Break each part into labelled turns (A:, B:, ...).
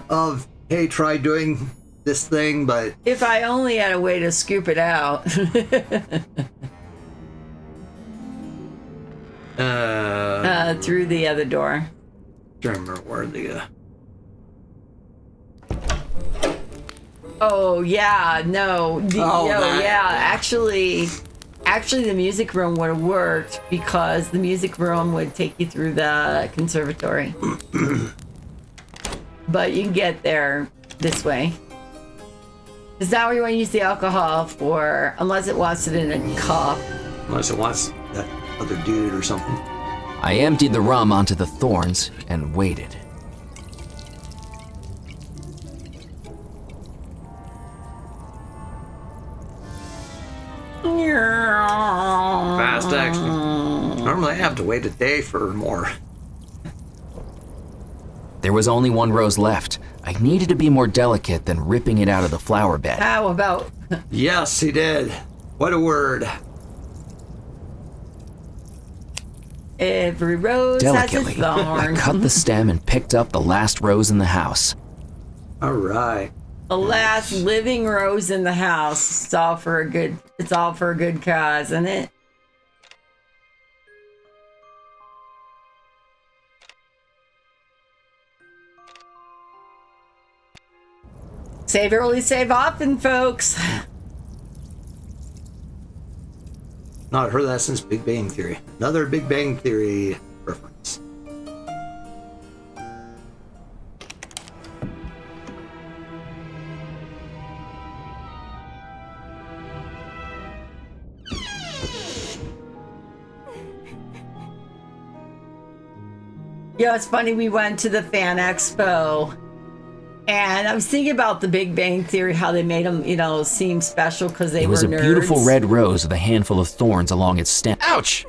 A: of, hey, try doing this thing, but...
B: If I only had a way to scoop it out. Through the other door.
A: Don't remember where the...
B: Oh, yeah, no.
A: that.
B: Yeah, actually, the music room would have worked because the music room would take you through the conservatory. But you can get there this way. Because now we want to use the alcohol for, unless it wants it in a cup.
A: Unless it wants that other dude or something.
C: I emptied the rum onto the thorns and waited.
A: Fast action. Normally I have to wait a day for more.
C: There was only one rose left. I needed to be more delicate than ripping it out of the flower bed.
B: How about...
A: Yes, he did. What a word.
B: Every rose
C: Delicately,
B: has a thorn.
C: I cut the stem and picked up the last rose in the house.
A: All right.
B: The last living rose in the house. It's all for a good cause, isn't it? Save early, save often, folks.
A: Not heard that since Big Bang Theory. Another Big Bang Theory reference.
B: Yeah, it's funny. We went to the Fan Expo, and I was thinking about the Big Bang Theory, how they made them, seem special because they were nerds.
C: It was a beautiful red rose with a handful of thorns along its stem. Ouch!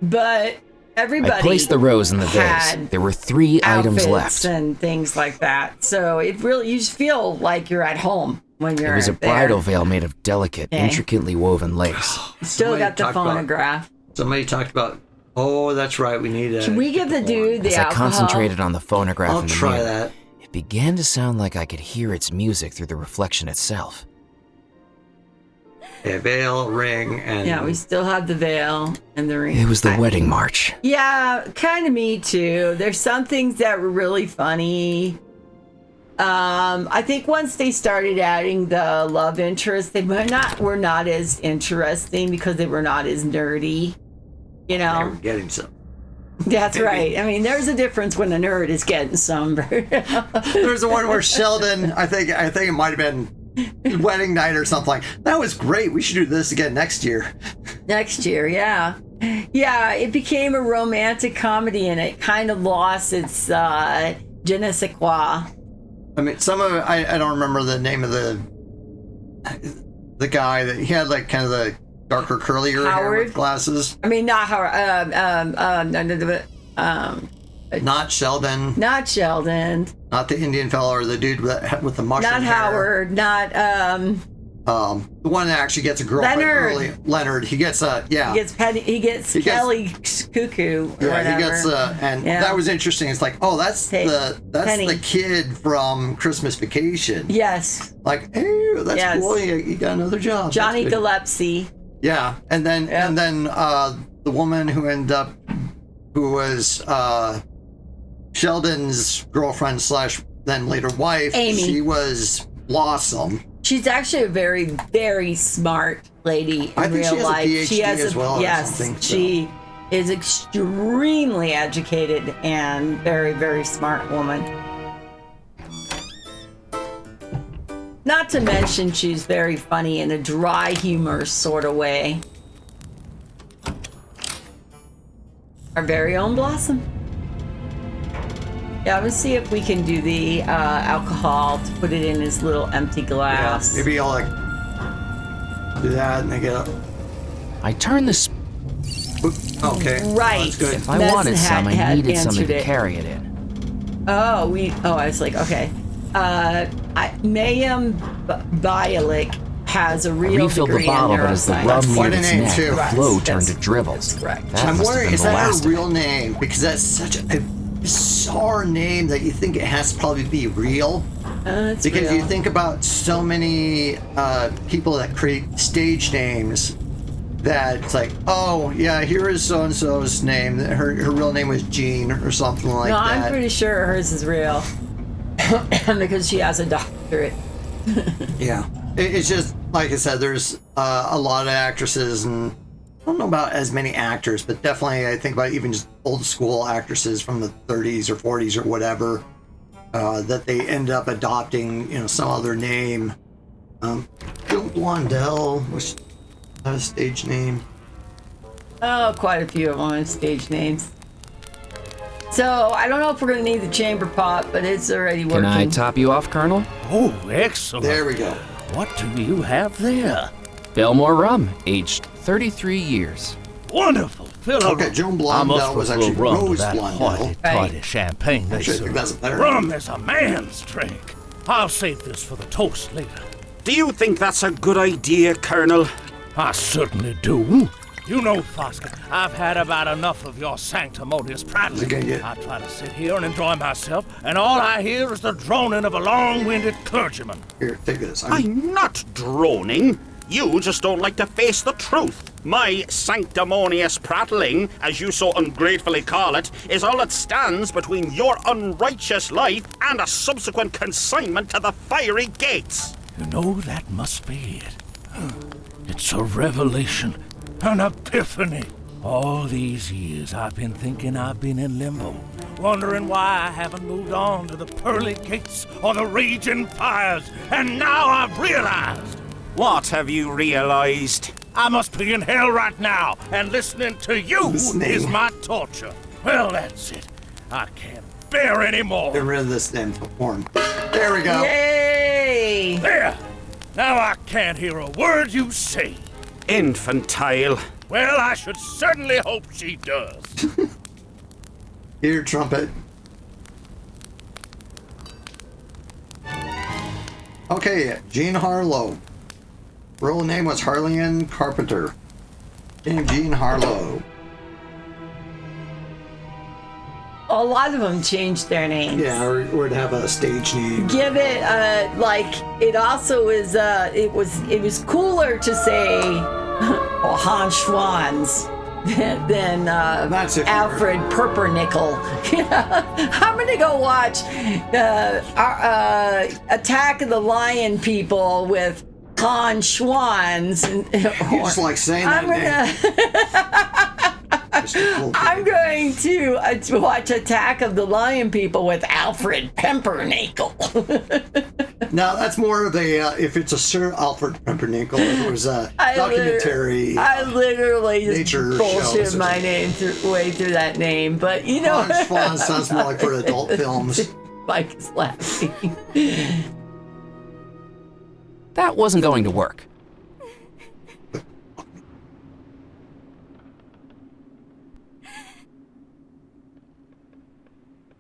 B: But everybody
C: I placed the rose in the vase. There were 3 items left.
B: And things like that. So it really, you just feel like you're at home when you're there.
C: It was a bridal veil made of delicate, intricately woven lace.
B: Still got the phonograph.
A: Somebody talked about, oh, that's right, we need a...
B: Can we give the dude the alcohol?
C: I concentrated on the phonograph
A: I'll
C: in the
A: try
C: mirror.
A: that.
C: It began to sound like I could hear its music through the reflection itself.
A: A veil, ring, and...
B: Yeah, we still have the veil and the ring.
C: It was the wedding march.
B: Yeah, kind of me too. There's some things that were really funny. I think once they started adding the love interest, they were not as interesting because they were not as nerdy.
A: They were getting some.
B: That's right. I mean, there's a difference when a nerd is getting some.
A: There's the one where Sheldon, I think it might have been wedding night or something like that. Was great. We should do this again next year.
B: Next year, yeah. Yeah, it became a romantic comedy and it kind of lost its je ne sais quoi.
A: I mean, some of it, I don't remember the name of the guy that he had like kind of the darker, curlier hair with glasses.
B: I mean, not Howard.
A: Not Sheldon.
B: Not Sheldon.
A: Not the Indian fellow or the dude with the mushroom
B: Not
A: hair.
B: Howard. Not
A: the one that actually gets a girlfriend early. Leonard. He gets yeah.
B: He gets Kelly Cuckoo. Or whatever.
A: He gets that was interesting. It's like, oh, that's the kid from Christmas Vacation.
B: Yes.
A: Like, hey, that's cool. He got another job.
B: Johnny Gillespie.
A: Yeah, and then the woman who ended up, who was Sheldon's girlfriend / then later wife,
B: Amy.
A: She was Blossom.
B: She's actually a very, very smart lady in real life.
A: She has a PhD as well.
B: Yes, she is extremely educated and very, very smart woman. Not to mention she's very funny in a dry humor sort of way. Our very own Blossom. Yeah, let's see if we can do the alcohol to put it in his little empty glass.
A: Yeah, maybe I'll like do that and then get up.
C: I turned this.
A: Okay.
B: Right.
A: That's good.
C: If I wanted some, I needed something to carry it in.
B: I was like, okay. Mayim Bialik has a real
C: refilled
B: degree
C: the bottle,
B: in
C: but as the
B: neuroscience.
C: rum
A: Quite
C: neared
A: a
C: its
A: name,
C: neck,
A: too.
C: the flow
B: That's
C: turned to dribbles.
B: correct.
C: That
A: I'm
C: must have
A: wondering,
C: been
A: is
C: the
A: that
C: last
A: her
C: of
A: real
C: it.
A: name? Because that's such a bizarre name that you think it has to probably be real.
B: It's
A: Because
B: real.
A: you think about so many people that create stage names that it's like, oh, yeah, here is so-and-so's name. Her real name was Jean or something like
B: No,
A: that.
B: I'm pretty sure hers is real. Because she has a doctorate.
A: Yeah. It's just, like I said, there's a lot of actresses, and I don't know about as many actors, but definitely I think about even just old school actresses from the 30s or 40s or whatever, that they end up adopting, some other name. Jill Blondell was that a stage name?
B: Oh, quite a few of them have stage names. So, I don't know if we're going to need the chamber pot, but it's already working.
C: Can I top you off, Colonel?
D: Oh, excellent.
A: There we go.
D: What do you have there?
C: Belmore rum, aged 33 years.
D: Wonderful. Fill
A: Okay,
D: up.
A: Joan
D: I must
A: Blondell
D: put
A: was
D: a little
A: actually
D: rum to
A: Rose
D: that
A: Blondell.
D: hoity-toity
B: Right.
D: champagne they
A: Actually, I think
D: serve.
A: that's a better
D: Rum is a man's drink. I'll save this for the toast later.
E: Do you think that's a good idea, Colonel?
D: I certainly do. You know, Fosker, I've had about enough of your sanctimonious prattling.
A: Okay, yeah.
D: I try to sit here and enjoy myself, and all I hear is the droning of a long-winded clergyman.
A: Here, take this.
E: I'm not droning. You just don't like to face the truth. My sanctimonious prattling, as you so ungratefully call it, is all that stands between your unrighteous life and a subsequent consignment to the fiery gates.
D: You know, that must be it. It's a revelation, an epiphany. All these years I've been thinking I've been in limbo, wondering why I haven't moved on to the pearly gates or the raging fires, and now I've realized
E: What have you realized?
D: I must be in hell right now, and listening to you
A: Listening.
D: is my torture. Well, that's it. I can't bear any
A: Get
D: more.
A: rid of this damn horn. There we go.
B: Yay!
D: There! Now I can't hear a word you say.
E: Infantile.
D: Well, I should certainly hope she does.
A: Here, trumpet. Okay, Jean Harlow. Real name was Harlean Carpenter. Jean Harlow.
B: A lot of them changed their names.
A: Yeah, or to have a stage name.
B: Give it it also is it was cooler to say Hans Schwanz than
A: That's if you're-
B: Alfred Pumpernickel. I'm gonna go watch Attack of the Lion People with Hans Schwanz.
A: You just like saying that
B: I'm
A: name.
B: I'm going to watch Attack of the Lion People with Alfred Pumpernickel.
A: Now that's more of a if it's a Sir Alfred Pumpernickel. If it was a documentary.
B: I literally
A: nature
B: just bullshit
A: shows.
B: my name way through that name, but you know,
A: Hans Schwan sounds more like for adult films.
B: Mike is laughing.
C: That wasn't going to work.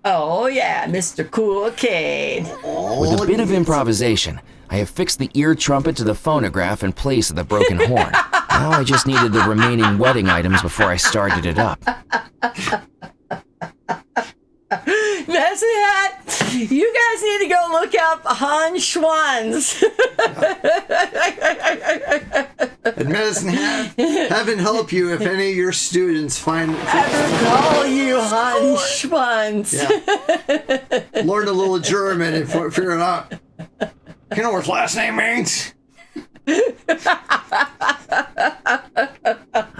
B: Oh yeah, Mr. Cool Kid.
C: With a bit of improvisation, I have fixed the ear trumpet to the phonograph in place of the broken horn. Now I just needed the remaining wedding items before I started it up.
B: Medicine Hat, you guys need to go look up Hans Schwanz.
A: And Medicine Hat, heaven help you if any of your students find.
B: Ever call you Hans Schwanz?
A: Yeah. Learn a little German and figure it out. You know what his last name means?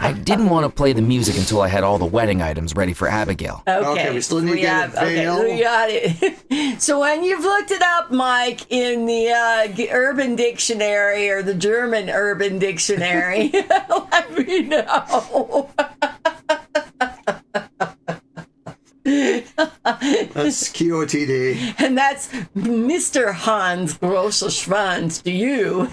C: I didn't want to play the music until I had all the wedding items ready for Abigail.
A: Okay, we still need to get a veil.
B: we got it. So when you've looked it up, Mike, in the Urban Dictionary or the German Urban Dictionary, let me know.
A: That's QOTD.
B: And that's Mr. Hans Grosser Schwanz to you.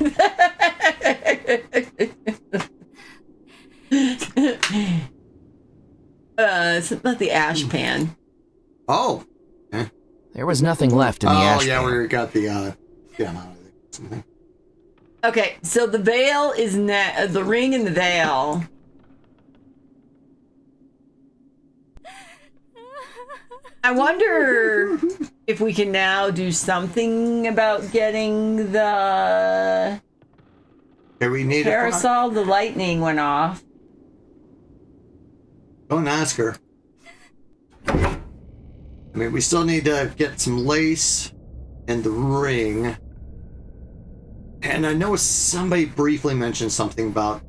B: It's about the ash pan.
A: Oh.
C: There was nothing left in the ash
A: yeah,
C: pan.
A: we got the yeah. Something.
B: Okay, so the veil is the ring and the veil. I wonder if we can now do something about getting the
A: Okay, we need
B: parasol. The lightning went off.
A: Don't ask her. I mean, we still need to get some lace and the ring. And I know somebody briefly mentioned something about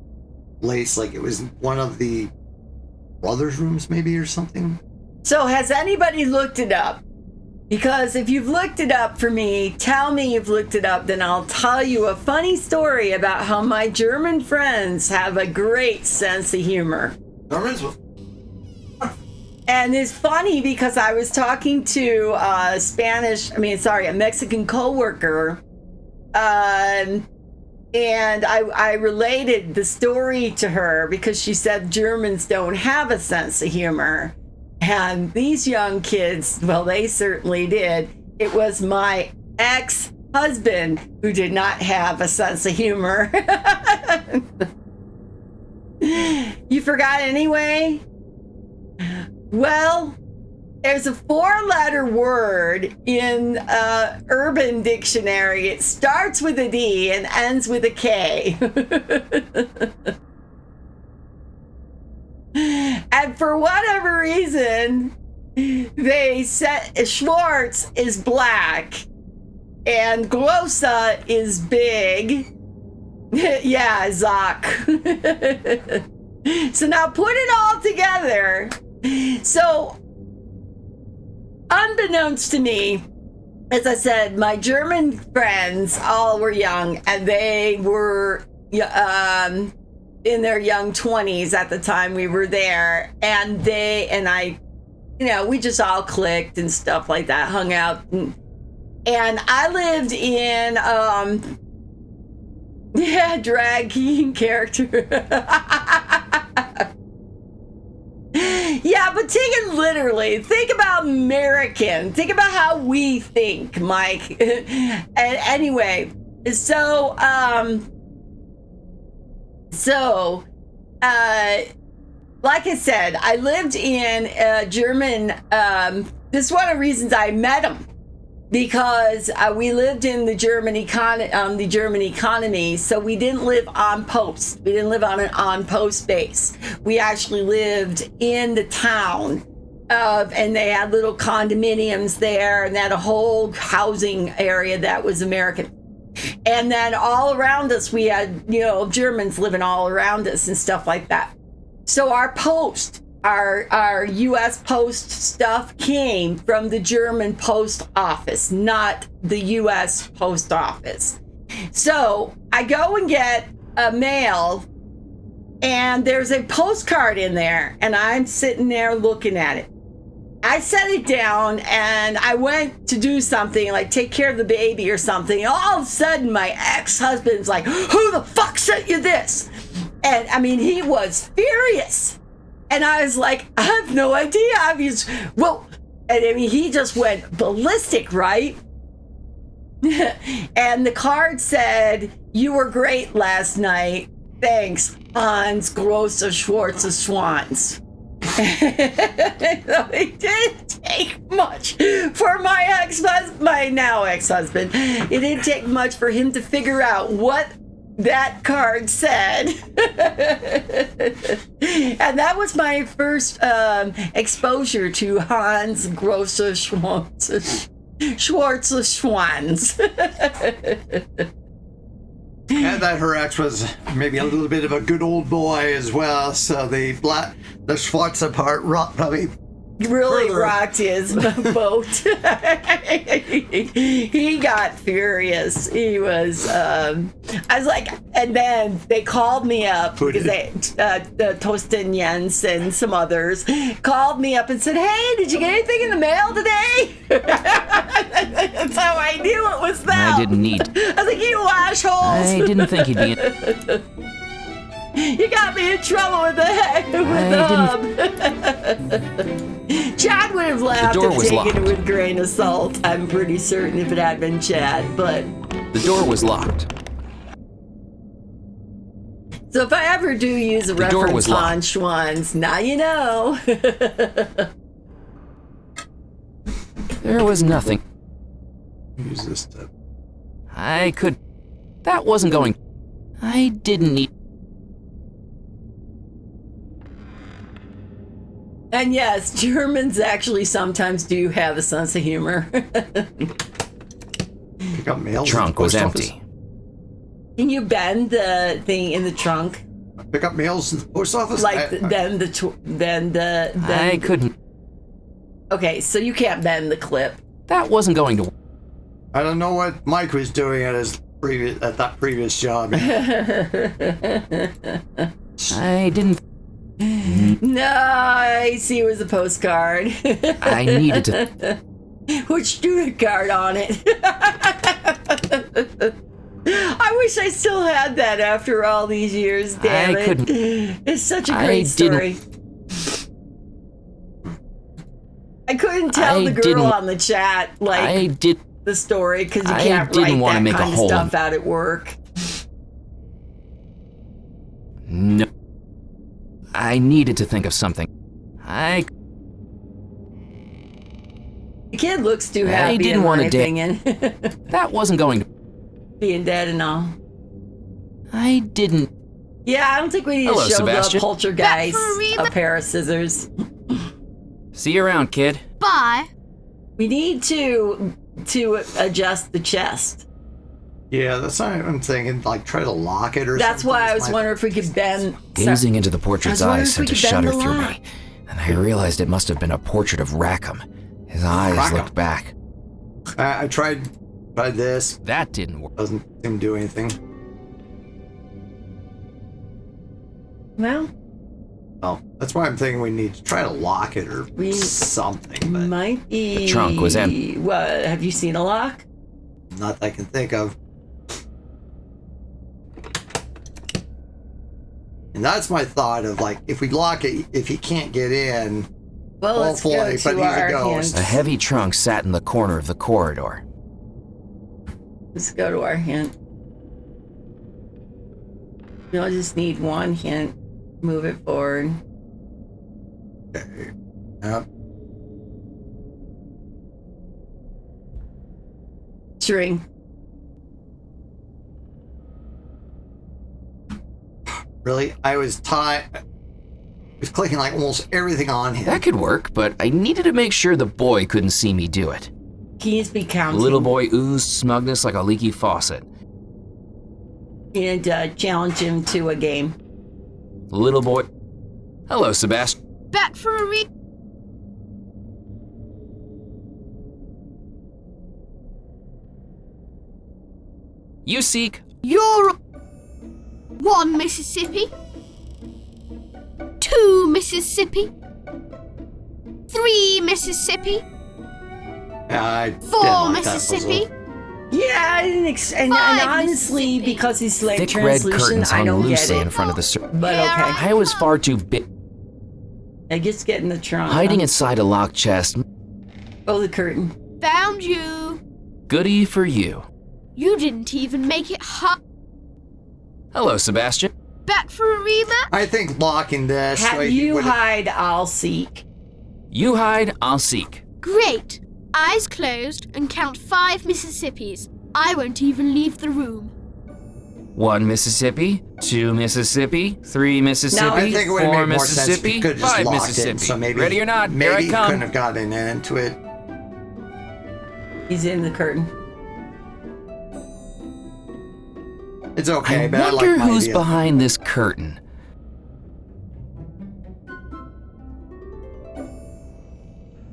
A: lace, like it was one of the brothers' rooms, maybe, or something.
B: So has anybody looked it up? Because if you've looked it up for me, tell me you've looked it up, then I'll tell you a funny story about how my German friends have a great sense of humor. And it's funny because I was talking to a Mexican coworker, and I related the story to her because she said Germans don't have a sense of humor. And these young kids, well, they certainly did. It was my ex-husband who did not have a sense of humor. You forgot anyway? Well, there's a 4-letter word in Urban Dictionary. It starts with a D and ends with a K. And for whatever reason, they said Schwartz is black and Glossa is big. Yeah, Zoc. So now put it all together. So, unbeknownst to me, as I said, my German friends all were young, and they were in their young 20s at the time we were there, and they and I, we just all clicked and stuff like that, hung out, and I lived in drag king character. Yeah, but take it literally. Think about American. Think about how we think, Mike. And anyway, so like I said, I lived in German. This is one of the reasons I met him, because we lived in the German economy, so we didn't live on post. We didn't live on an on-post base. We actually lived in the town and they had little condominiums there, and they had a whole housing area that was American. And then all around us, we had, Germans living all around us and stuff like that. So our post, our U.S. post stuff came from the German post office, not the U.S. post office. So I go and get a mail, and there's a postcard in there, and I'm sitting there looking at it. I set it down, and I went to do something, like take care of the baby or something. And all of a sudden, my ex-husband's like, "Who the fuck sent you this?" And I mean, he was furious. And I was like, I have no idea. He just went ballistic, right? And the card said, "You were great last night. Thanks, Hans Grosse Schwarze Schwanz." So it didn't take much for my now ex-husband. It didn't take much for him to figure out what that card said. And that was my first exposure to Hans Grosse Schwarze Schwanz.
A: And that her ex was maybe a little bit of a good old boy as well, so the Schwarze part probably
B: really rocked his boat. He got furious. He was, I was like, and then they called me up, because Torsten Jens and some others called me up and said, "Hey, did you get anything in the mail today?" That's how I knew it was them.
C: I didn't need.
B: I was like, "You assholes."
C: I didn't think he'd be in.
B: You got me in trouble with the Chad would have laughed
C: The door
B: and
C: was
B: taken it
C: locked.
B: with a grain of salt. I'm pretty certain if it had been Chad, but...
C: The door was locked.
B: So if I ever do use a
C: The door
B: reference
C: was
B: on Schwanz, now you know.
C: There was nothing.
A: Use this to.
C: I could. That wasn't going. I didn't need.
B: And yes, Germans actually sometimes do have a sense of humor.
A: Pick up mail.
C: Trunk was empty.
B: Can you bend the thing in the trunk?
A: Pick up mails in the post office.
B: Like then the
C: I couldn't.
B: Okay, so you can't bend the clip.
C: That wasn't going to.
A: I don't know what Mike was doing at that previous job.
C: I didn't.
B: Nice. He was a postcard.
C: I needed to.
B: With student card on it. I wish I still had that after all these years, damn
C: I
B: it.
C: couldn't.
B: It's such a
C: I
B: great story. I couldn't tell
C: I
B: the girl
C: didn't-
B: on the chat, like,
C: I did.
B: the story, because you
C: I
B: can't
C: didn't
B: write
C: wanna
B: that
C: make a
B: kind of
C: hole
B: stuff
C: in-
B: out at work.
C: No. I needed to think of something.
B: The kid looks too
C: I
B: happy,
C: didn't
B: in
C: wanna
B: my
C: da-
B: opinion.
C: That wasn't going to.
B: Being dead and all.
C: I didn't.
B: Yeah, I don't think we need
C: Hello,
B: to show
C: Sebastian.
B: the poltergeist
F: Back for a
B: a pair of scissors.
C: See you around, kid.
F: Bye.
B: We need to adjust the chest.
A: Yeah, that's what I'm thinking. Like, try to lock it or
B: That's
A: something.
B: why I was
A: Might-
B: wondering if we could bend.
C: Gazing into the portrait's
B: I was wondering
C: eyes
B: if we
C: sent a
B: could bend
C: shudder
B: the
C: through
B: lock.
C: me, and I realized it must have been a portrait of Rackham. His eyes
A: Rackham.
C: looked back.
A: I tried this.
C: That didn't work.
A: Doesn't seem to do anything.
B: Well,
A: Oh, that's why I'm thinking we need to try to lock it or
B: We-
A: something, but
B: might be.
C: The trunk was empty.
B: What? Have you seen a lock?
A: not that I can think of. And that's my thought of, like, if we lock it, if he can't get in,
B: Well, let's go
A: hopefully, but
B: to
A: he's a
B: our
A: ghost.
C: A
B: hint.
C: heavy trunk sat in the corner of the corridor.
B: Let's go to our hint. You'll just need one hint. Move it forward.
A: okay. Yep.
B: String.
A: Really? I was clicking like almost everything on him.
C: That could work, but I needed to make sure the boy couldn't see me do it.
B: Can you speak
C: The
B: counting?
C: little boy oozed smugness like a leaky faucet.
B: And challenge him to a game.
C: The little boy. Hello, Sebastian.
F: Back for a read.
C: You seek.
F: You're 1 Mississippi, 2 Mississippi, 3 Mississippi,
A: I
F: 4
A: didn't like that
F: Mississippi.
A: puzzle.
B: Yeah, I didn't. And
F: Five
B: honestly,
F: Mississippi.
B: because he's like
C: Thick red
B: translucent,
C: curtains
B: I
C: hung
B: don't get
C: loosely in
B: it.
C: front of the circle.
B: But okay,
C: I was far too big.
B: I just get in the trunk.
C: Hiding inside a locked chest.
B: Oh, the curtain.
F: Found you.
C: Goody for you.
F: You didn't even make it hot.
C: Hello, Sebastian.
F: Back for a rematch.
A: I think locking this. so he
B: You
A: would've-
B: hide, I'll seek.
C: You hide, I'll seek.
F: Great. Eyes closed and count 5 Mississippis. I won't even leave the room.
C: 1 Mississippi, 2 Mississippi, 3 Mississippi,
A: I think it would have
C: 4
A: made more sense if
C: Mississippi,
A: he could have just
C: 5
A: locked
C: Mississippi.
A: it. So maybe
C: Ready or not,
A: maybe
C: here I
A: he couldn't
C: come.
A: have gotten into it.
B: He's in the curtain.
A: It's okay,
C: I
A: but I
C: wonder
A: like my
C: who's
A: idea.
C: behind this curtain.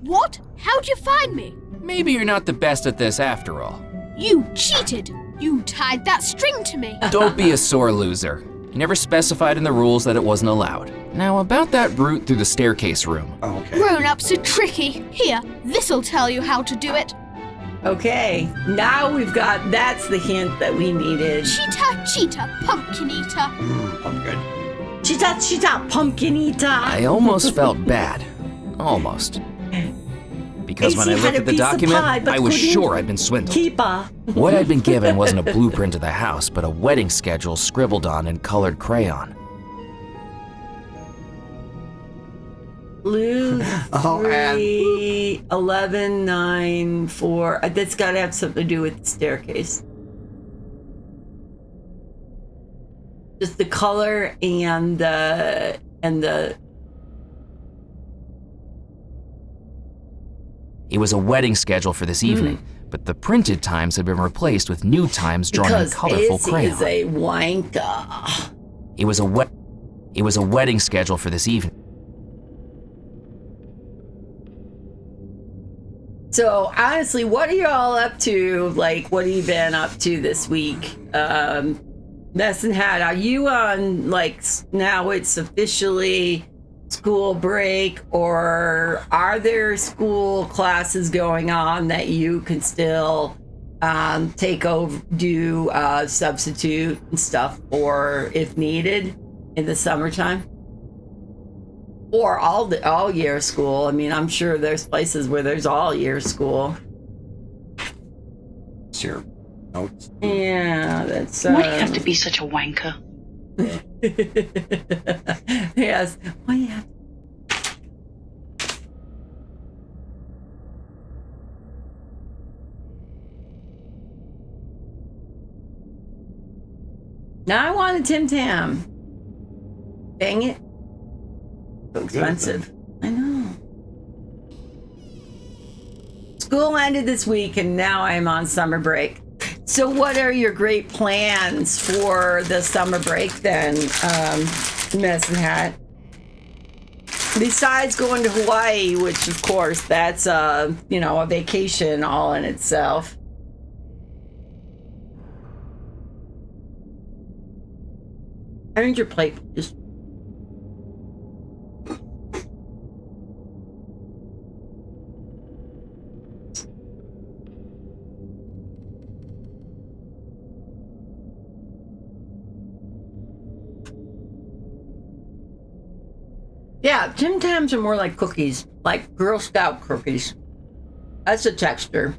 F: What? How'd you find me?
C: Maybe you're not the best at this after all.
F: You cheated. You tied that string to me.
C: Don't be a sore loser. You never specified in the rules that it wasn't allowed. Now about that route through the staircase room.
A: Okay.
F: Grown-ups are tricky. Here, this'll tell you how to do it.
B: Okay, now we've got. That's the hint that we needed.
F: Cheetah, cheetah, pumpkin eater.
A: I'm good.
B: Cheetah, cheetah, pumpkin eater.
C: I almost felt bad. Almost. Because when I
B: AC had
C: looked
B: a
C: at the
B: piece of
C: document,
B: pie, but
C: I was
B: couldn't
C: sure I'd been swindled.
B: Keeper.
C: What I'd been given wasn't a blueprint of the house, but a wedding schedule scribbled on in colored crayon.
B: Blue
A: Oh, and
B: 3, 11, 9, 4. That's got to have something to do with the staircase. Just the color and the
C: It was a wedding schedule for this evening, but the printed times had been replaced with new times drawn in
B: because
C: colorful
B: Izzy
C: crayon.
B: is a wanker.
C: It was a wedding schedule for this evening.
B: So honestly, what are you all up to? Like, what have you been up to this week? Mess and Hat, are you on, like, now it's officially school break, or are there school classes going on that you can still take over, do substitute and stuff, or if needed in the summertime? Or all year school? I mean, I'm sure there's places where there's all year school.
A: it's your notes.
B: Yeah, that's.
G: Why do you have to be such a wanker?
B: Yes. Why you have? Now I want a Tim Tam. Dang it. So expensive. I know. School ended this week and now I'm on summer break. So what are your great plans for the summer break then, Mess and Hat? Besides going to Hawaii, which of course that's a vacation all in itself. I need your plate, please. Yeah, Tim Tams are more like cookies, like Girl Scout cookies. That's the texture.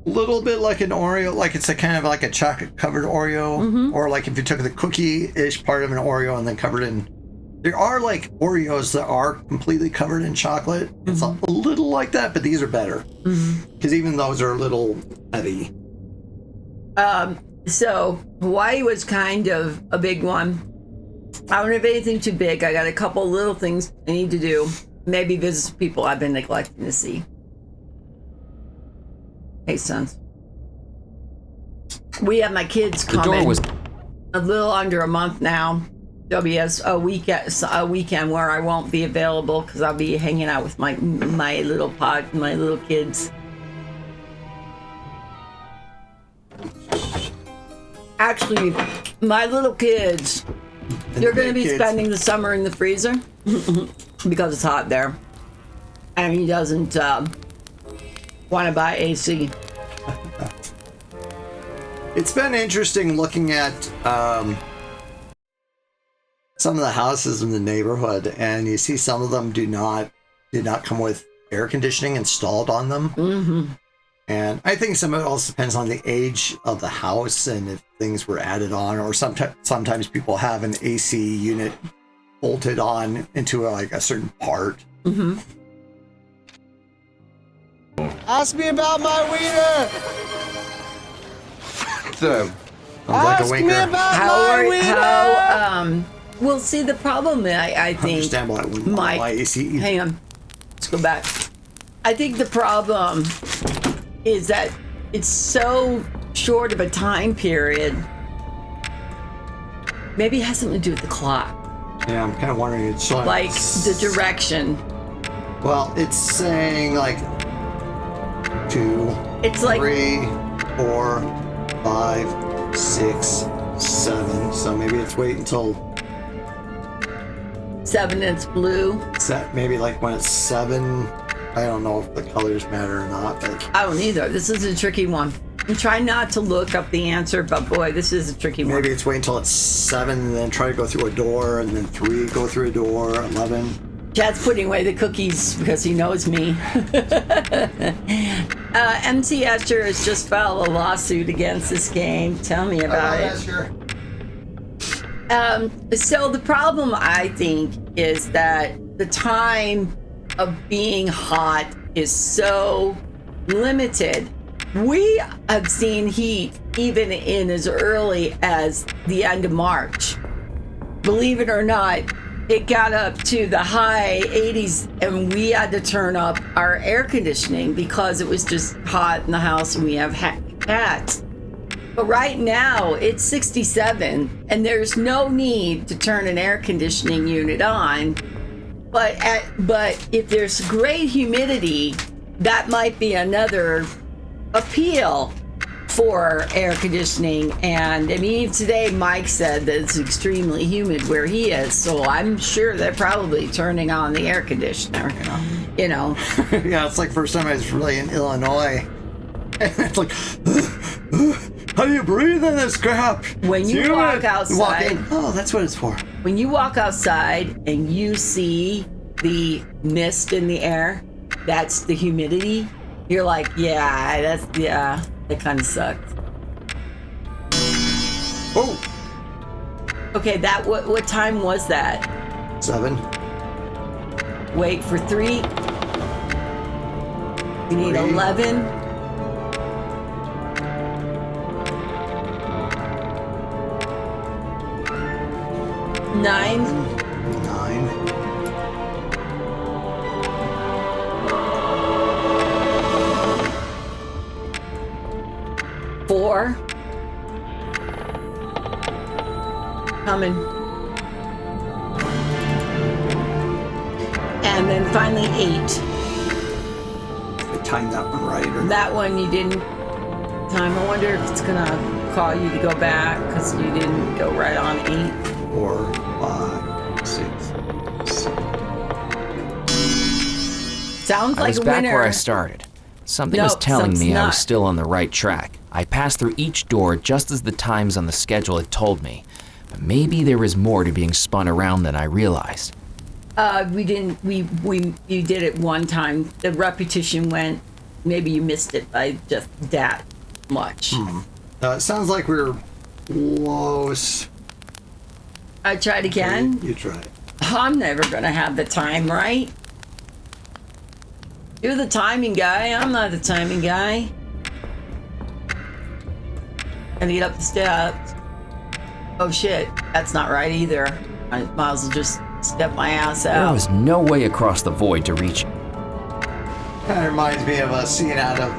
A: Little bit like an Oreo, like it's a kind of like a chocolate covered Oreo, or like if you took the cookie-ish part of an Oreo and then covered in. There are like Oreos that are completely covered in chocolate. It's a little like that, but these are better because even those are a little heavy.
B: So Hawaii was kind of a big one. I don't have anything too big. I got a couple little things I need to do. Maybe visit some people I've been neglecting to see. Hey, sons. We have my kids
C: The door
B: coming
C: was
B: a little under a month now. There'll be a weekend where I won't be available because I'll be hanging out with my little kids. Actually, my little kids, they're going to be spending the summer in the freezer because it's hot there. And he doesn't want to buy AC.
A: It's been interesting looking at some of the houses in the neighborhood, and you see some of them did not come with air conditioning installed on them. And I think some of it also depends on the age of the house and if things were added on, or sometimes people have an AC unit bolted on into like a certain part.
H: Ask me about my wiener!
A: Sounds like a
H: Ask me
A: winker.
H: about my wiener!
B: Well, see, the problem I think,
A: Understandable, I wouldn't
B: Mike,
A: buy AC either.
B: hang on, let's go back. I think the problem is that it's so short of a time period. Maybe it has something to do with the clock,
A: Yeah, I'm kind of wondering. It's showing
B: like the direction.
A: Well, it's saying like 2,
B: It's like
A: 3, 4, 5, 6, 7. So maybe it's wait until
B: 7 and it's blue.
A: maybe like when it's 7. I don't know if the colors matter or not, but
B: I don't either. This is a tricky one. I'm trying not to look up the answer, but boy, this is a tricky one.
A: maybe it's wait until it's 7 and then try to go through a door, and then 3 go through a door, 11.
B: Chad's putting away the cookies because he knows me. MC Escher has just filed a lawsuit against this game. Tell me about it.
A: Sure.
B: So the problem, I think, is that the time of being hot is so limited. We have seen heat even in as early as the end of March. Believe it or not, it got up to the high 80s and we had to turn up our air conditioning because it was just hot in the house and we have cats. But right now it's 67 and there's no need to turn an air conditioning unit on. But if there's great humidity, that might be another appeal for air conditioning. And I mean, today Mike said that it's extremely humid where he is, so I'm sure they're probably turning on the air conditioner. You know.
A: Yeah, it's like first time I was really in Illinois. And it's like, how do you breathe in this crap?
B: When you walk outside,
A: walk in. Oh, that's what it's for.
B: When you walk outside and you see the mist in the air, that's the humidity. You're like, that kind of sucks.
A: Oh.
B: Okay, what time was that?
A: 7.
B: Wait for 3. You need
A: 3.
B: 11. 9.
A: 9.
B: 4. Coming. And then finally 8.
A: I timed that one right. Or
B: That one you didn't time. I wonder if it's gonna call you to go back because you didn't go right on 8.
A: 4, 5, 6, 7.
B: Sounds
C: I
B: like
C: was
B: a
C: back
B: winner.
C: where I started. Something was
B: Nope,
C: telling me I
B: something's
C: was
B: not.
C: still on the right track. I passed through each door just as the times on the schedule had told me. But maybe there was more to being spun around than I realized.
B: We didn't. You did it one time. The repetition went. Maybe you missed it by just that much.
A: It sounds like we're close.
B: I tried again.
A: You tried.
B: I'm never gonna have the time right. You're the timing guy. I'm not the timing guy. Gonna get up the steps. Oh shit, that's not right either. I might as well just step my ass
C: There
B: out.
C: was no way across the void to reach it.
A: Kind of reminds me of a scene out of.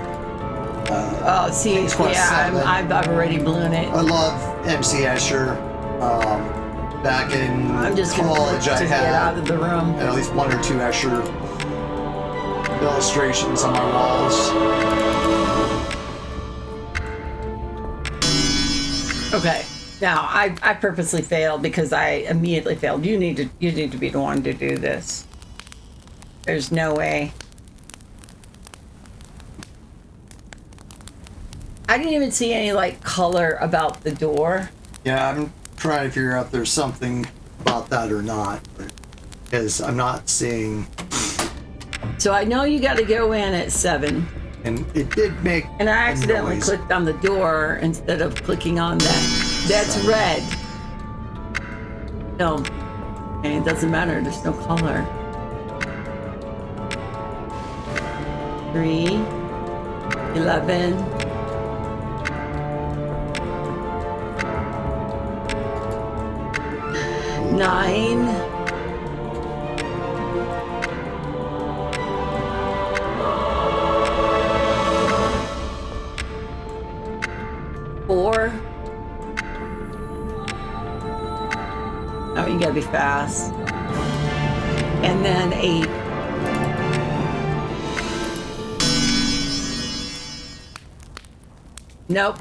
B: Oh, see,
A: King's Quest
B: yeah,
A: 7.
B: I've already blown it.
A: I love MC Escher. Back in
B: I'm just gonna
A: college,
B: click
A: I
B: to get out
A: had
B: of the room.
A: at least 1 or 2 Escher illustrations on my walls.
B: Okay. Now I purposely failed because I immediately failed. You need to be the one to do this. There's no way. I didn't even see any like color about the door.
A: Yeah, I'm trying to figure out if there's something about that or not, because I'm not seeing.
B: So I know you got to go in at 7.
A: And it did make.
B: And I
A: a
B: accidentally
A: noise.
B: clicked on the door instead of clicking on that. That's red. No. Okay, it doesn't matter. There's no color. 3, 11. 9. 4. Oh, you gotta be fast. And then 8. Nope.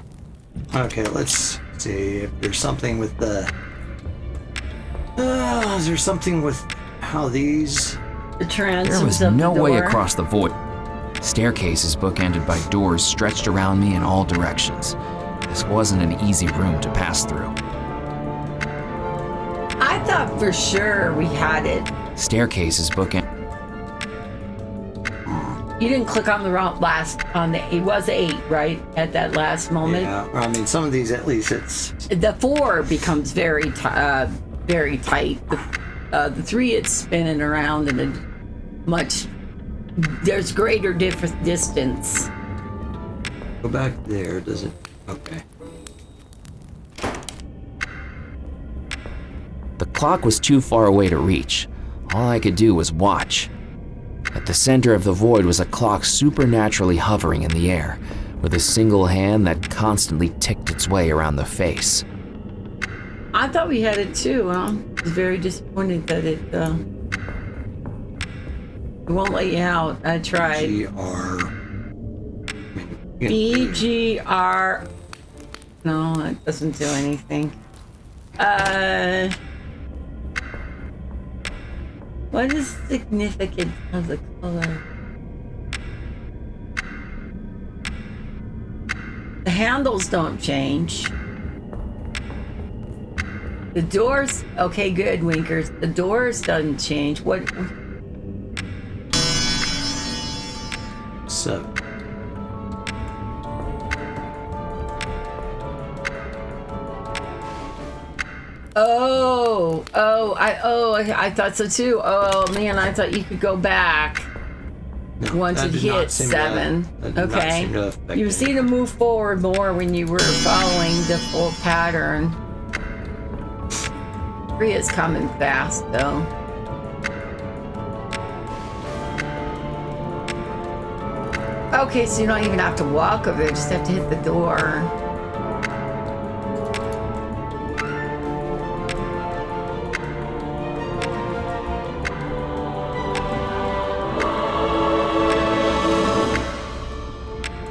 A: Okay, let's see if there's something with the. Is there something with how these?
B: The transoms
C: There was
B: of
C: no
B: the
C: way
B: door.
C: across the void. Staircases bookended by doors stretched around me in all directions. This wasn't an easy room to pass through.
B: I thought for sure we had it.
C: Staircases bookend.
B: You didn't click on the wrong it was 8, right? At that last moment.
A: Yeah, I mean some of these at least it's.
B: The 4 becomes very tight. The 3, it's spinning around in a there's greater distance.
A: Go back there, does it? Okay.
C: The clock was too far away to reach. All I could do was watch. At the center of the void was a clock supernaturally hovering in the air, with a single hand that constantly ticked its way around the face.
B: I thought we had it too. I was very disappointed that it won't let you out. I tried. BGR. No, that doesn't do anything. What is the significance of the color? The handles don't change. The doors, okay, good, Winkers. The doors doesn't change. What?
A: 7.
B: I thought so too. Oh man, I thought you could go back once it hit 7. Okay, you seem to move forward more when you were following the full pattern. 3 is coming fast though. Okay, so you don't even have to walk over it, just have to hit the door.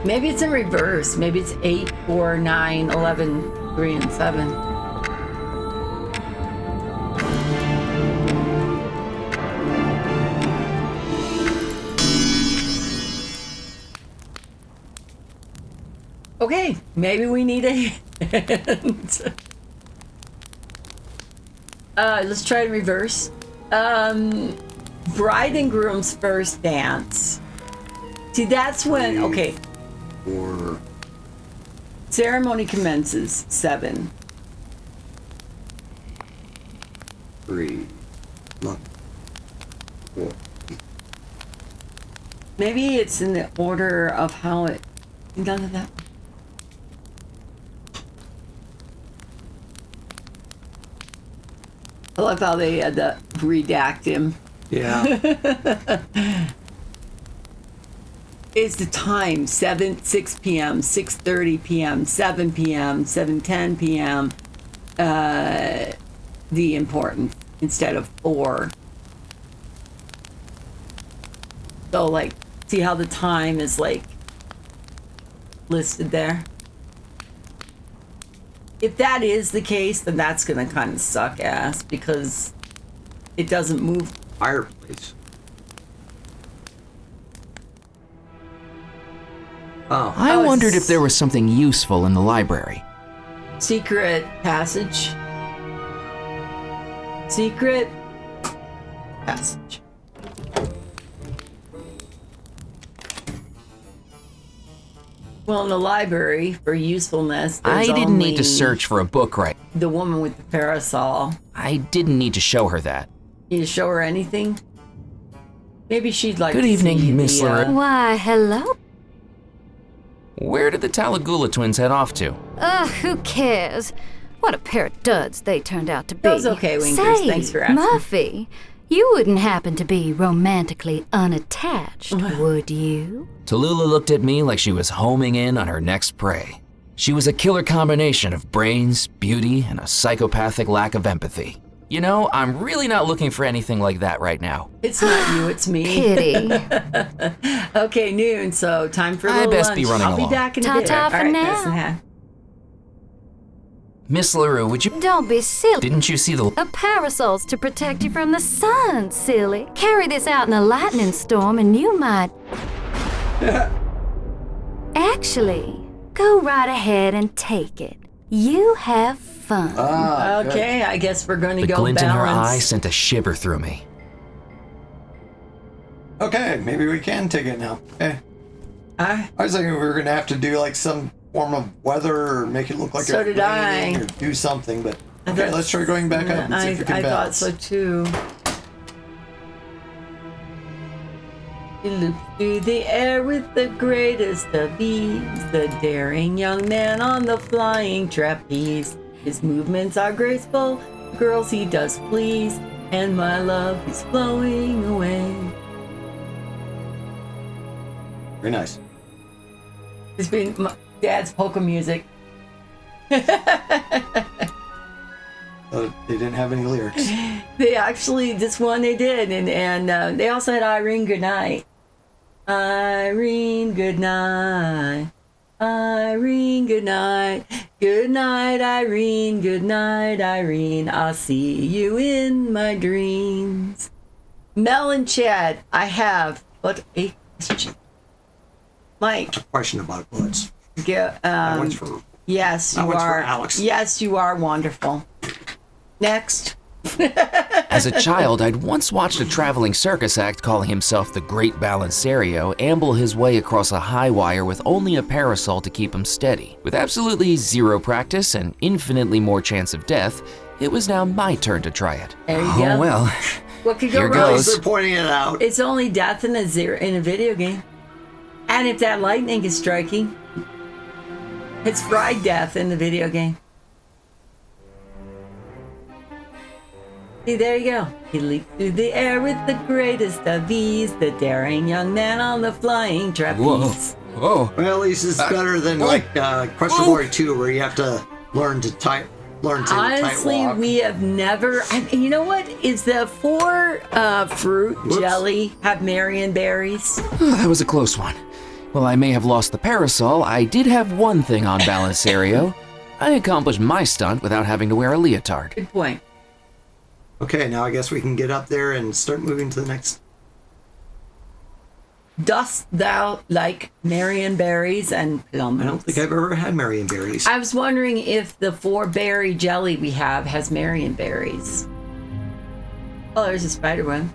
B: Maybe it's in reverse. Maybe it's 8, 4, 9, 11, 3, and 7. Okay, maybe we need a hand. Let's try to reverse. Bride and groom's first dance. See, that's when, okay.
A: 4.
B: Ceremony commences 7.
A: 3. 4.
B: Maybe it's in the order of how it. None of that. I love how they had to redact him.
A: Yeah.
B: Is the time 6 p.m., 6:30 p.m., 7 p.m., 7:10 p.m. The important instead of 4. So like, see how the time is like listed there? If that is the case, then that's gonna kind of suck ass because it doesn't move.
A: Fireplace. Oh.
C: I wondered if there was something useful in the library.
B: Secret passage. Secret passage. Well, in the library, for usefulness,
C: I
B: there's
C: didn't need
B: only
C: to search for a book right.
B: the woman with the parasol.
C: I didn't need to show her that.
B: You show her anything? Maybe she'd like
C: Good
B: to
C: evening,
B: see
C: Miss
B: the,
C: LaRue.
I: Why, hello?
C: Where did the Talagula twins head off to?
I: Who cares? What a pair of duds they turned out to be.
B: That was okay, Winkers.
I: Say,
B: Thanks for asking.
I: Murphy, you wouldn't happen to be romantically unattached, would you?
C: Tallulah looked at me like she was homing in on her next prey. She was a killer combination of brains, beauty, and a psychopathic lack of empathy. You know, I'm really not looking for anything like that right now.
B: It's not you, it's me.
I: Pity.
B: Okay, noon, so time for a
C: I
B: little
C: best
B: lunch.
C: be running
B: I'll
C: along.
B: be back in a bit.
I: Ta-ta for
B: All right,
I: now.
B: nice and half.
C: Miss LaRue, would you...
I: Don't be silly.
C: Didn't you see the...
I: A parasol's to protect you from the sun, silly. Carry this out in a lightning storm and you might... Actually, go right ahead and take it. You have fun.
B: Okay, I guess we're going to
C: The
B: go
C: glint in her eye
B: balance.
C: sent a shiver through me.
A: Okay, maybe we can take it now. Okay.
B: I
A: I was thinking we were gonna have to do like some form of weather or make it look like
B: So
A: it's
B: did I.
A: raining or do something, but Okay, let's try going back up and see if we can
B: I thought
A: balance.
B: so too. He looped through the air with the greatest of ease, the daring young man on the flying trapeze. His movements are graceful, girls he does please, and my love is flowing away.
A: Very nice.
B: It's been my dad's polka music.
A: They didn't have any lyrics.
B: They actually, this one they did, and they also had Irene Goodnight. Irene Goodnight. Irene Goodnight. Good night, Irene. Good night, Irene. I'll see you in my dreams. Mel and Chad, I have but a question. Mike.
A: Question about bullets.
B: That
A: one's for.
B: Yes,
A: that
B: you
A: one's
B: are.
A: for Alex.
B: Yes, you are wonderful. Next.
C: As a child, I'd once watched a traveling circus act calling himself the Great Balancerio amble his way across a high wire with only a parasol to keep him steady. With absolutely zero practice and infinitely more chance of death, it was now my turn to try it.
B: There you
C: Oh
B: go.
C: well,
B: What could go
C: here
B: wrong?
C: goes.
A: They're pointing it out.
B: It's only death in a video game. And if that lightning is striking, it's fried death in the video game. See, there you go. He leaped through the air with the greatest of ease, the daring young man on the flying trapeze.
C: Whoa.
A: Well, at least it's better than Question Warrior 2, where you have to learn to
B: Honestly,
A: tight walk.
B: we have never. You know what? Is the 4 fruit jelly have Marion berries?
C: Oh, that was a close one. While I may have lost the parasol, I did have one thing on Balancerio. I accomplished my stunt without having to wear a leotard.
B: Good point.
A: Okay, now I guess we can get up there and start moving to the next.
B: Dost thou like Marion berries and plums?
A: I don't think I've ever had Marion berries.
B: I was wondering if the 4-berry jelly we have has Marion berries. Oh, there's a spider web.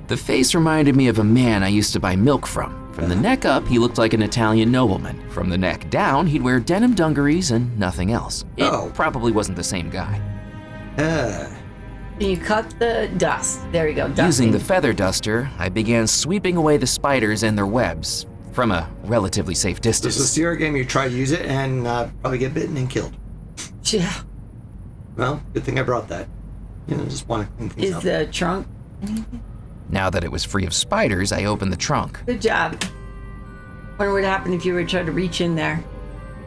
C: The face reminded me of a man I used to buy milk from. From the neck up, he looked like an Italian nobleman. From the neck down, he'd wear denim dungarees and nothing else. It probably wasn't the same guy.
B: Can you cut the dust? There you go. Dusting.
C: Using the feather duster, I began sweeping away the spiders and their webs from a relatively safe distance.
A: This is a Sierra game. You try to use it and probably get bitten and killed.
B: Yeah.
A: Well, good thing I brought that. You know, just want to clean things
B: Is
A: up.
B: the trunk?
C: Now that it was free of spiders, I opened the trunk.
B: Good job. Wonder what happened if you were trying to reach in there.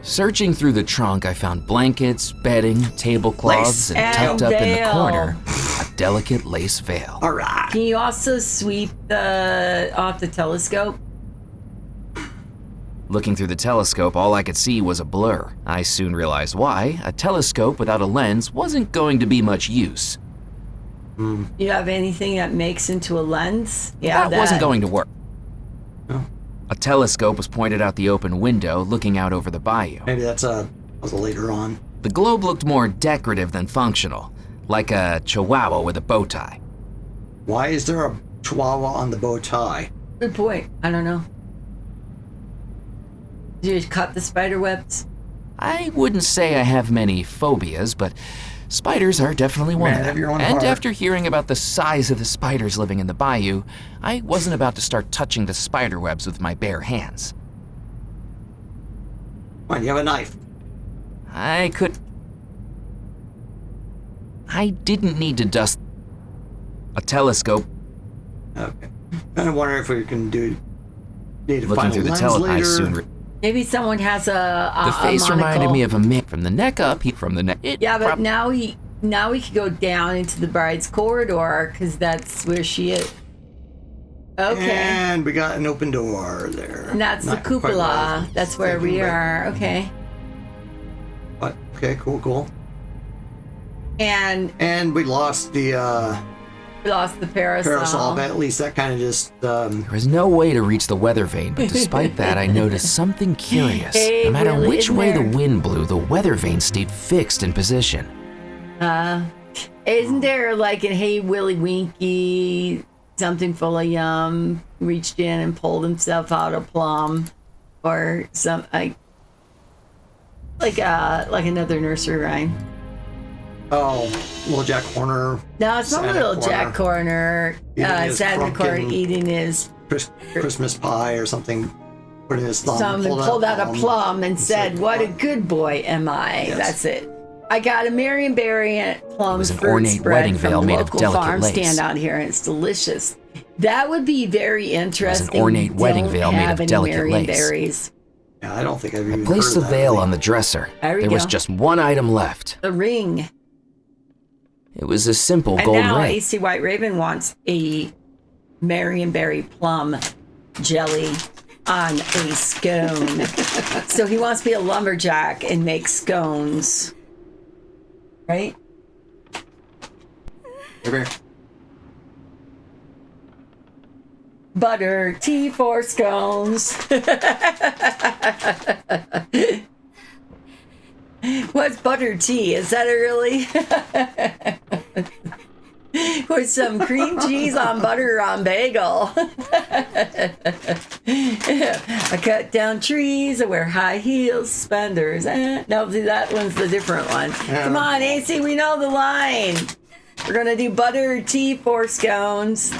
C: Searching through the trunk, I found blankets, bedding, tablecloths, and tucked up in the
B: veil.
C: corner, a delicate lace veil.
A: All right.
B: Can you also sweep off the telescope?
C: Looking through the telescope, all I could see was a blur. I soon realized why. A telescope without a lens wasn't going to be much use.
B: You have anything that makes into a lens? Yeah,
C: that wasn't going to work.
A: No.
C: A telescope was pointed out the open window, looking out over the bayou.
A: Maybe that's a later on.
C: The globe looked more decorative than functional, like a chihuahua with a bow tie.
A: Why is there a chihuahua on the bow tie?
B: Good point. I don't know. Did you cut the spider webs?
C: I wouldn't say I have many phobias, but spiders are definitely one
A: Man
C: of
A: of
C: them.
A: your own
C: And
A: heart.
C: after hearing about the size of the spiders living in the bayou, I wasn't about to start touching the spider webs with my bare hands.
A: Fine, you have a knife.
C: I didn't need to dust a telescope.
A: Okay. Kind of wonder if we can need to
C: Looking
A: find a
C: through the
A: lens
C: telescope, I
A: later.
C: soon
B: Maybe someone has a
C: the face reminded
B: monocle.
C: me of a man from the neck up. From the neck.
B: Yeah, but now we could go down into the bride's corridor because that's where she is. Okay.
A: And we got an open door there.
B: And that's
A: Not
B: the
A: quite what I
B: cupola.
A: was
B: That's where we
A: thinking, but-
B: are. Okay.
A: But, okay, cool.
B: And
A: And we lost the
B: we lost the parasol.
A: parasol, but at least that kind of just...
C: There was no way to reach the weather vane, but despite that, I noticed something curious.
B: Hey,
C: no matter
B: really,
C: which
B: isn't
C: way
B: there?
C: the wind blew, the weather vane stayed fixed in position.
B: Isn't there like in Hey Willy Winky, something full of yum, reached in and pulled himself out a plum, or some like another nursery rhyme?
A: Oh, Little Jack Horner.
B: No, it's not
A: Santa
B: Little
A: Corner.
B: Jack Corner.
A: Eating his
B: Santa Corner
A: pumpkin.
B: eating his
A: Christmas pie or something. Put in his thumb.
B: Someone pulled out a plum and said, "What a good boy am I?"
A: Yes.
B: That's it. I got a Marionberry and plum
C: was an
B: fruit
C: ornate
B: spread
C: wedding
B: from
C: veil
B: the
C: made of
B: local
C: delicate
B: farm
C: lace.
B: stand out here, and it's delicious. That would be very interesting.
C: ornate
B: We
C: wedding
B: don't
C: veil made
B: have
C: of
B: any
C: delicate lace.
B: Marionberries.
A: Yeah, I don't think I've even
C: Place
A: heard
C: the
A: of that
C: veil
A: really.
C: on the dresser.
B: There we
C: There was
B: go.
C: just one item left.
B: The ring.
C: It was a simple
B: And
C: gold
B: now
C: ring.
B: AC White Raven wants a Marionberry plum jelly on a scone. So he wants to be a lumberjack and make scones. Right?
A: Come here.
B: Butter tea for scones. What's butter tea? Is that a really? With some cream cheese on butter on bagel. I cut down trees. I wear high heels, suspenders. No, see, that one's the different one.
A: Yeah.
B: Come on, AC, we know the line. We're gonna do butter tea for scones.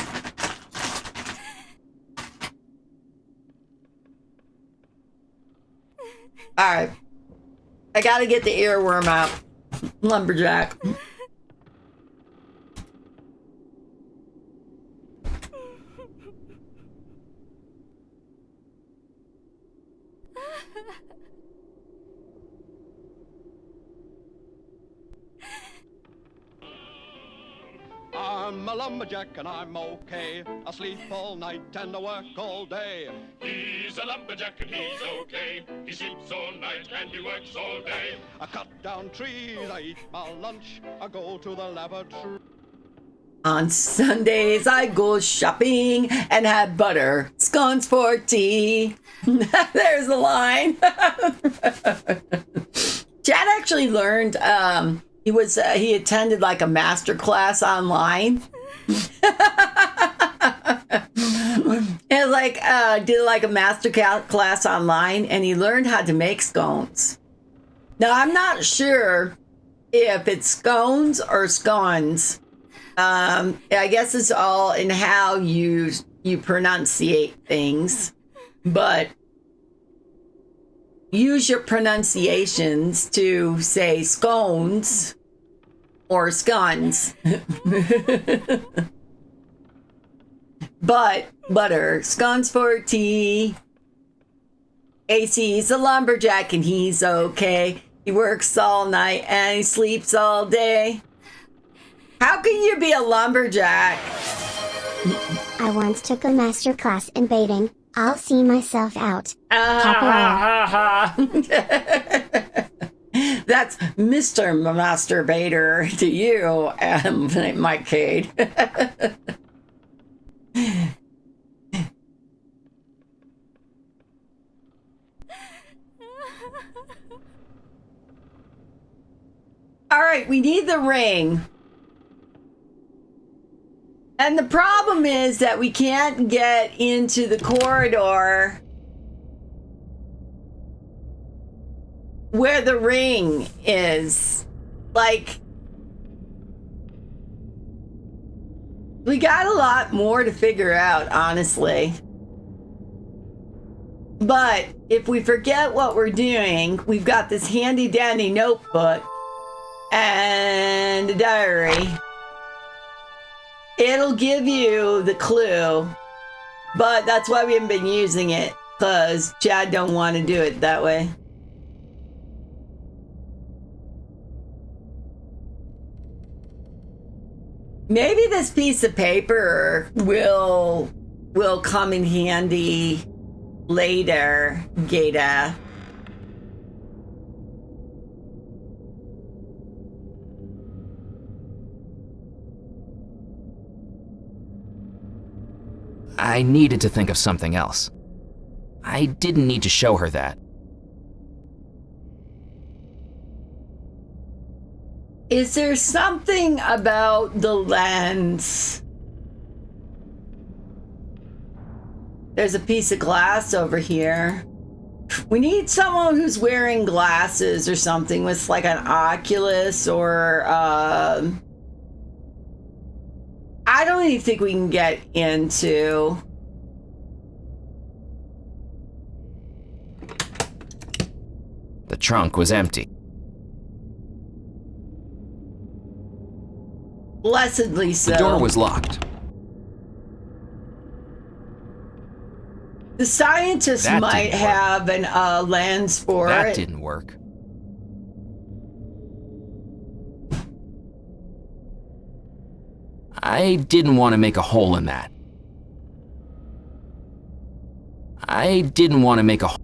B: All right. I gotta get the earworm out. Lumberjack.
J: I'm a lumberjack and I'm okay. I sleep all night and I work all day.
K: He's a lumberjack and he's okay. He sleeps all night and he works all day.
J: I cut down trees, I eat my lunch, I go to the laboratory.
B: On Sundays, I go shopping and have butter scones for tea. There's the line. Chad actually learned. He attended like a master class online. And did like a master class online, and he learned how to make scones. Now I'm not sure if it's scones or scones. I guess it's all in how you pronunciate things, but use your pronunciations to say scones or scones. But butter, scones for tea. AC's a lumberjack and he's okay. He works all night and he sleeps all day. How can you be a lumberjack?
L: I once took a master class in baiting. I'll see myself out. Capoeira.
B: That's Mr. Masturbator to you, Mike Cade. All right, we need the ring. And the problem is that we can't get into the corridor where the ring is. Like, we got a lot more to figure out, honestly. But if we forget what we're doing, we've got this handy dandy notebook and a diary. It'll give you the clue, but that's why we haven't been using it, because Chad don't want to do it that way. Maybe this piece of paper will come in handy later, Gata.
C: I needed to think of something else. I didn't need to show her that.
B: Is there something about the lens? There's a piece of glass over here. We need someone who's wearing glasses or something with like an Oculus or I don't even think we can get into.
C: The trunk was empty.
B: Blessedly so.
C: The door was locked.
B: The scientists
C: That
B: might
C: didn't
B: have an lens for
C: That
B: it.
C: didn't work. I didn't want to make a hole in that. I didn't want to make a hole.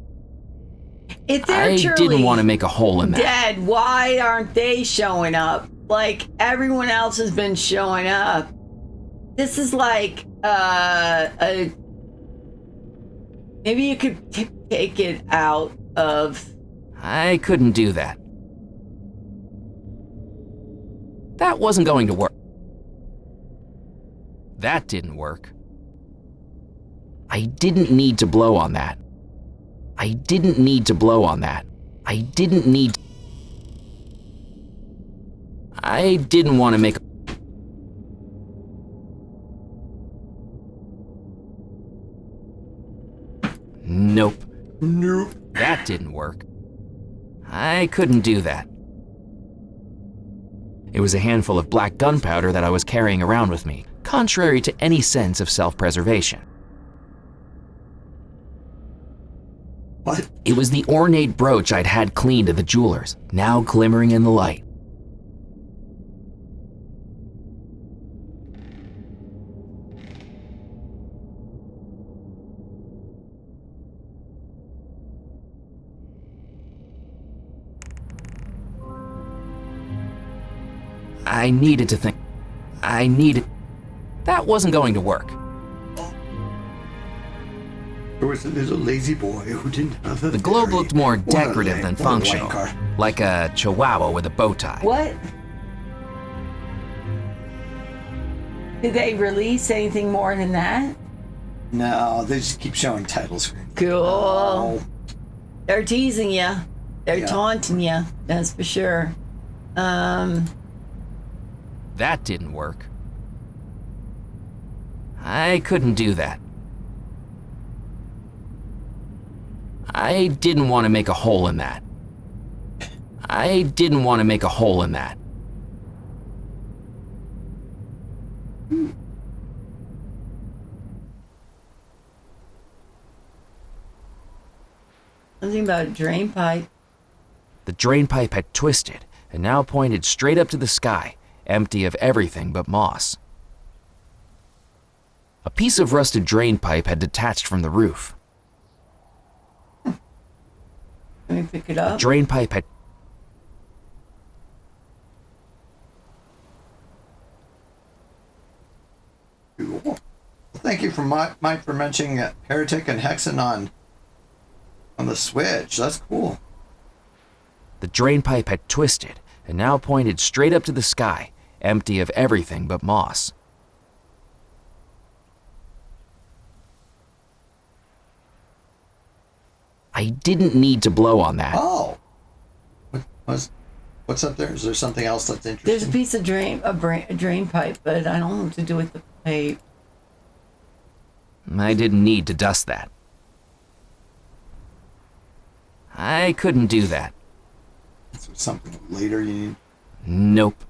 B: If they're
C: I
B: truly
C: didn't want to make a hole in that.
B: dead, why aren't they showing up? Like everyone else has been showing up. This is like a. Maybe you could take it out of.
C: I couldn't do that. That wasn't going to work. That didn't work. I didn't need to blow on that. I didn't need to blow on that. I didn't need. I didn't want to make. Nope.
A: Nope.
C: That didn't work. I couldn't do that. It was a handful of black gunpowder that I was carrying around with me, contrary to any sense of self-preservation.
A: What?
C: It was the ornate brooch I'd had cleaned at the jeweler's, now glimmering in the light. I needed to think. That wasn't going to work.
A: There was a little lazy boy who didn't have a
C: The globe
A: theory.
C: looked more
A: What a
C: decorative
A: lame-
C: than
A: what a
C: functional,
A: wanker.
C: like a chihuahua with a bow tie.
B: What? Did they release anything more than that?
A: No, they just keep showing title screen.
B: Cool.
A: Oh.
B: They're teasing you. They're
A: Yeah.
B: taunting you. That's for sure.
C: That didn't work. I couldn't do that. I didn't want to make a hole in that. I didn't want to make a hole in that.
B: Something about a drain pipe.
C: The drain pipe had twisted and now pointed straight up to the sky, empty of everything but moss. A piece of rusted drain pipe had detached from the roof.
B: Let me pick it
C: The
B: up.
C: drain pipe had.
A: Cool. Well, thank you for Mike for mentioning Heretic and Hexen on the Switch. That's cool.
C: The drain pipe had twisted and now pointed straight up to the sky, empty of everything but moss. I didn't need to blow on that.
A: Oh. What's up there? Is there something else that's interesting?
B: There's a piece of drain pipe, but I don't know what to do with the pipe.
C: I didn't need to dust that. I couldn't do that.
A: Is there something later you need?
C: Nope.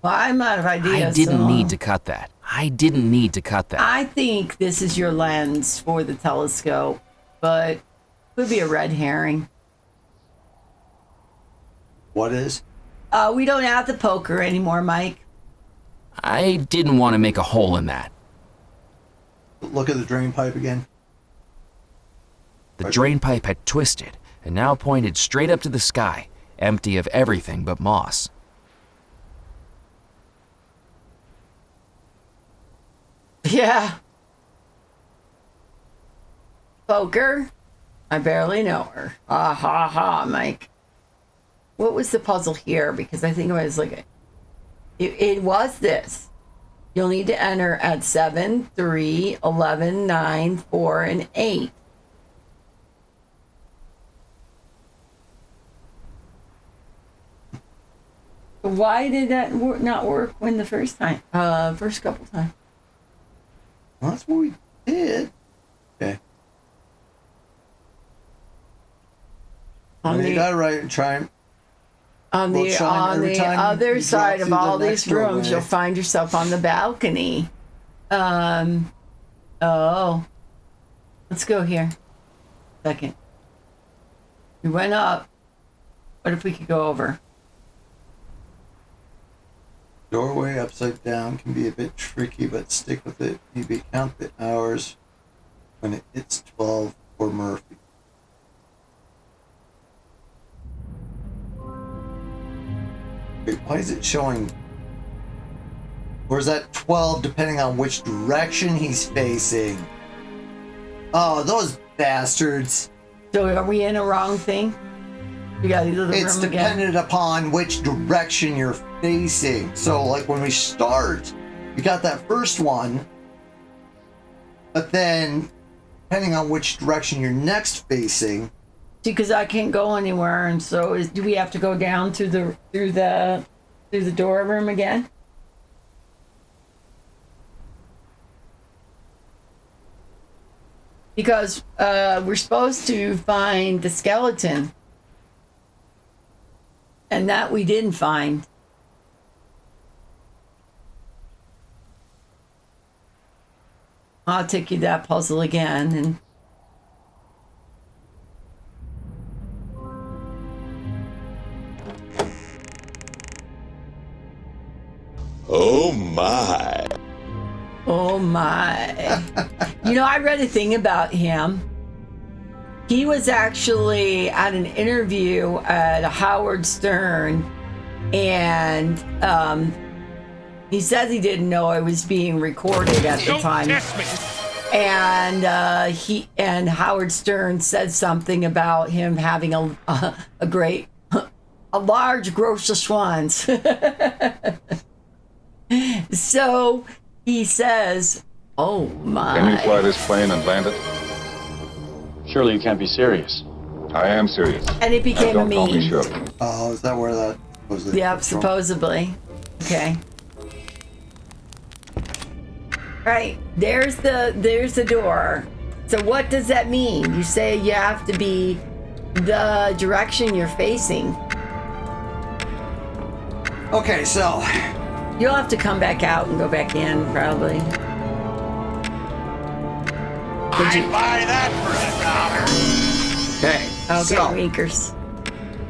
B: Well, I'm out of ideas.
C: I didn't
B: so
C: need to cut that. I didn't need to cut that.
B: I think this is your lens for the telescope, but could be a red herring.
A: What is?
B: We don't have the poker anymore, Mike.
C: I didn't want to make a hole in that.
A: Look at the drain pipe again.
C: The drain pipe had twisted and now pointed straight up to the sky, empty of everything but moss.
B: Yeah. Poker? I barely know her. Ah ha ha, Mike. What was the puzzle here? Because I think I was like, it was this. You'll need to enter at 7, 3, 11, 9, 4, and 8. Why did that not work when the first couple times?
A: Well, that's what we did. Okay. You gotta try.
B: On the other side of all these rooms, you'll find yourself on the balcony. Oh. Let's go here. Second. We went up. What if we could go over?
A: Doorway upside down can be a bit tricky, but stick with it. You count the hours when it hits 12 for Murphy. Wait, why is it showing? Or is that 12 depending on which direction he's facing? Oh, those bastards.
B: So are we in a wrong thing? You got either the room
A: It's
B: again.
A: dependent upon which direction you're facing. So, like when we start, we got that first one, but then depending on which direction you're next facing.
B: See, because I can't go anywhere, and so do we have to go down through the door room again? Because we're supposed to find the skeleton. And that we didn't find. I'll take you that puzzle again and
M: oh my.
B: Oh my. You know, I read a thing about him. He was actually at an interview at Howard Stern, and he says he didn't know it was being recorded at the time. And Howard Stern said something about him having a large gross of swans. So he says, "Oh my."
N: Can you fly this plane and land it?
O: Surely you can't be serious.
N: I am serious.
B: And it became a
N: don't call me
B: meme.
N: Shirley.
A: Oh, is that where that was?
B: Yep, supposedly. Okay. Right, there's the door. So what does that mean? You say you have to be the direction you're facing.
A: Okay, so
B: you'll have to come back out and go back in, probably.
E: I'd buy that for $1.
A: Okay.
B: Okay,
A: so,
B: Winkers.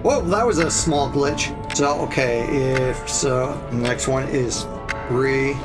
A: Whoa, that was a small glitch. So, okay, the next one is 3.